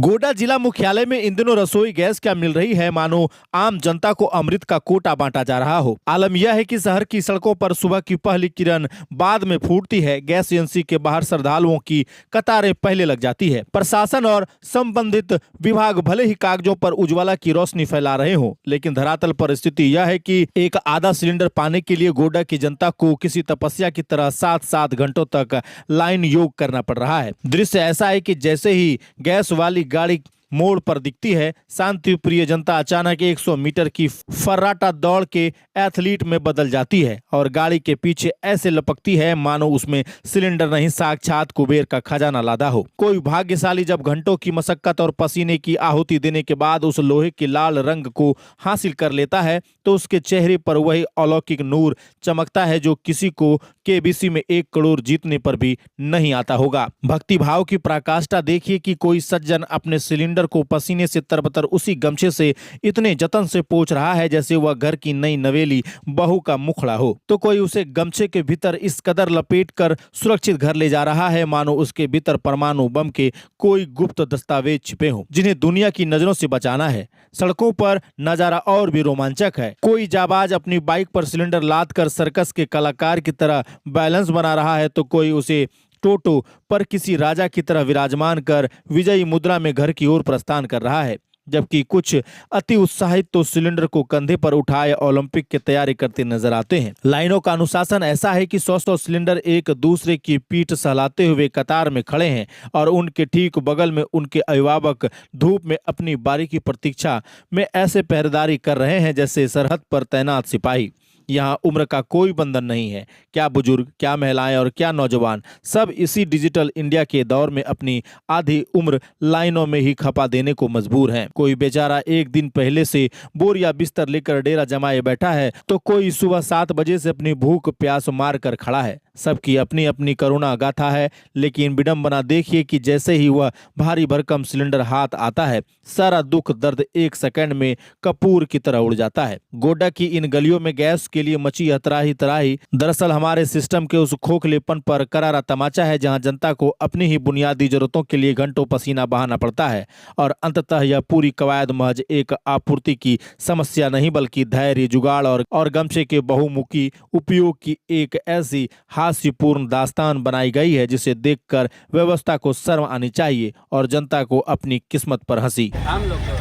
गोड्डा जिला मुख्यालय में इन दिनों रसोई गैस क्या मिल रही है, मानो आम जनता को अमृत का कोटा बांटा जा रहा हो। आलम यह है कि शहर की सड़कों पर सुबह की पहली किरण बाद में फूटती है। गैस एजेंसी के बाहर श्रद्धालुओं की कतारें पहले लग जाती है। प्रशासन और संबंधित विभाग भले ही कागजों पर उज्ज्वला की रोशनी फैला रहे हों, लेकिन धरातल पर स्थिति यह है कि एक आधा सिलेंडर पाने के लिए गोड्डा की जनता को किसी तपस्या की तरह 7-7 घंटों तक लाइन योग करना पड़ रहा है। दृश्य ऐसा है कि जैसे ही गैस वाली गाड़ी मोड़ पर दिखती है, शांति प्रिय जनता अचानक 100 मीटर की फर्राटा दौड़ के एथलीट में बदल जाती है और गाड़ी के पीछे ऐसे लपकती है मानो उसमें सिलेंडर नहीं, साक्षात कुबेर का खजाना लादा हो। कोई भाग्यशाली जब घंटों की मशक्कत और पसीने की आहुति देने के बाद उस लोहे के लाल रंग को हासिल कर लेता है, तो उसके चेहरे पर वही अलौकिक नूर चमकता है जो किसी को केबीसी में 1 करोड़ जीतने पर भी नहीं आता होगा। भक्ति भाव की पराकाष्ठा देखिए कि कोई सज्जन अपने सिलेंडर को पसीने से तरबतर उसी गमछे से इतने जतन से पोंछ रहा है जैसे वह घर की नई नवेली बहू का मुखड़ा हो, तो कोई उसे गमछे के भीतर इस कदर लपेट कर सुरक्षित घर ले जा रहा है मानो उसके भीतर परमाणु बम के कोई गुप्त दस्तावेज छिपे हों जिन्हें दुनिया की नजरों से बचाना है। सड़कों पर नजारा और भी रोमांचक है। कोई जाबाज अपनी बाइक पर सिलेंडर लाद कर सर्कस के कलाकार की तरह बैलेंस बना रहा है, तो कोई उसे टोटो पर किसी राजा की तरह विराजमान कर विजयी मुद्रा में घर की ओर प्रस्थान कर रहा है, जबकि कुछ अति उत्साहित तो सिलेंडर को कंधे पर उठाए ओलंपिक की तैयारी करते नजर आते हैं। लाइनों का अनुशासन ऐसा है कि 100 सिलेंडर एक दूसरे की पीठ सहलाते हुए कतार में खड़े हैं और उनके ठीक बगल में उनके अभिभावक धूप में अपनी बारी की प्रतीक्षा में ऐसे पहरेदारी कर रहे हैं जैसे सरहद पर तैनात सिपाही। यहाँ उम्र का कोई बंधन नहीं है, क्या बुजुर्ग, क्या महिलाएं और क्या नौजवान, सब इसी डिजिटल इंडिया के दौर में अपनी आधी उम्र लाइनों में ही खपा देने को मजबूर हैं। कोई बेचारा एक दिन पहले से बोरिया बिस्तर लेकर डेरा जमाए बैठा है, तो कोई सुबह 7 बजे से अपनी भूख प्यास मार कर खड़ा है। सबकी अपनी अपनी करुणा गाथा है, लेकिन विडंबना देखिए कि जैसे ही वह भारी भरकम सिलेंडर हाथ आता है, सारा दुख दर्द 1 सेकंड में कपूर की तरह उड़ जाता है। गोड्डा की इन गलियों में गैस के लिए मची तराही तराही दरअसल हमारे सिस्टम के उस खोखलेपन पर करारा तमाचा है, जहां जनता को अपनी ही बुनियादी जरूरतों के लिए घंटों पसीना बहाना पड़ता है और अंततः यह पूरी कवायद महज एक आपूर्ति की समस्या नहीं, बल्कि धैर्य, जुगाड़ और गमछे के बहुमुखी उपयोग की एक ऐसी हास्यपूर्ण दास्तान बनाई गई है जिसे देखकर व्यवस्था को शर्म आनी चाहिए और जनता को अपनी किस्मत पर हंसी। हम लोग को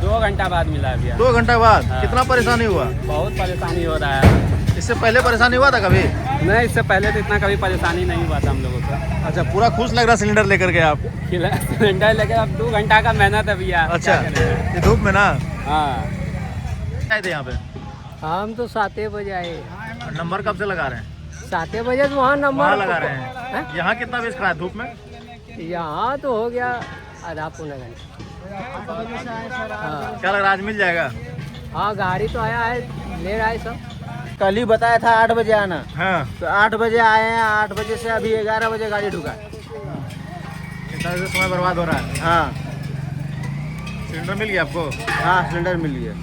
2 घंटा बाद मिला भैया। 2 घंटा बाद कितना परेशानी हुआ? बहुत परेशानी हो रहा है। इससे पहले परेशानी हुआ था कभी? नहीं, इससे पहले तो इतना कभी परेशानी नहीं हुआ था हम लोगों को। अच्छा, पूरा खुश लग रहा सिलेंडर लेकर के आप? सिलेंडर लेकर अब 2 घंटा का मेहनत है भैया। अच्छा, ये धूप में ना? हाँ, आए थे यहाँ पे? हम तो 7 बजे आए। नंबर कब से लगा रहे हैं? 7 बजे तो वहाँ नंबर वहाँ लगा रहे हैं। यहाँ कितना वेस्ट खड़ा है धूप में? यहाँ तो हो गया आधा पौना घंटा। हाँ। क्या लग रहा है आज मिल जाएगा? हाँ, गाड़ी तो आया है, ले रहा है सब। कल ही बताया था 8 बजे आना, हाँ, तो 8 बजे आए हैं। 8 बजे से अभी 11 बजे गाड़ी ढुका। इतना समय बर्बाद हो रहा है। हाँ सिलेंडर मिल गया आपको? हाँ, सिलेंडर मिल गया।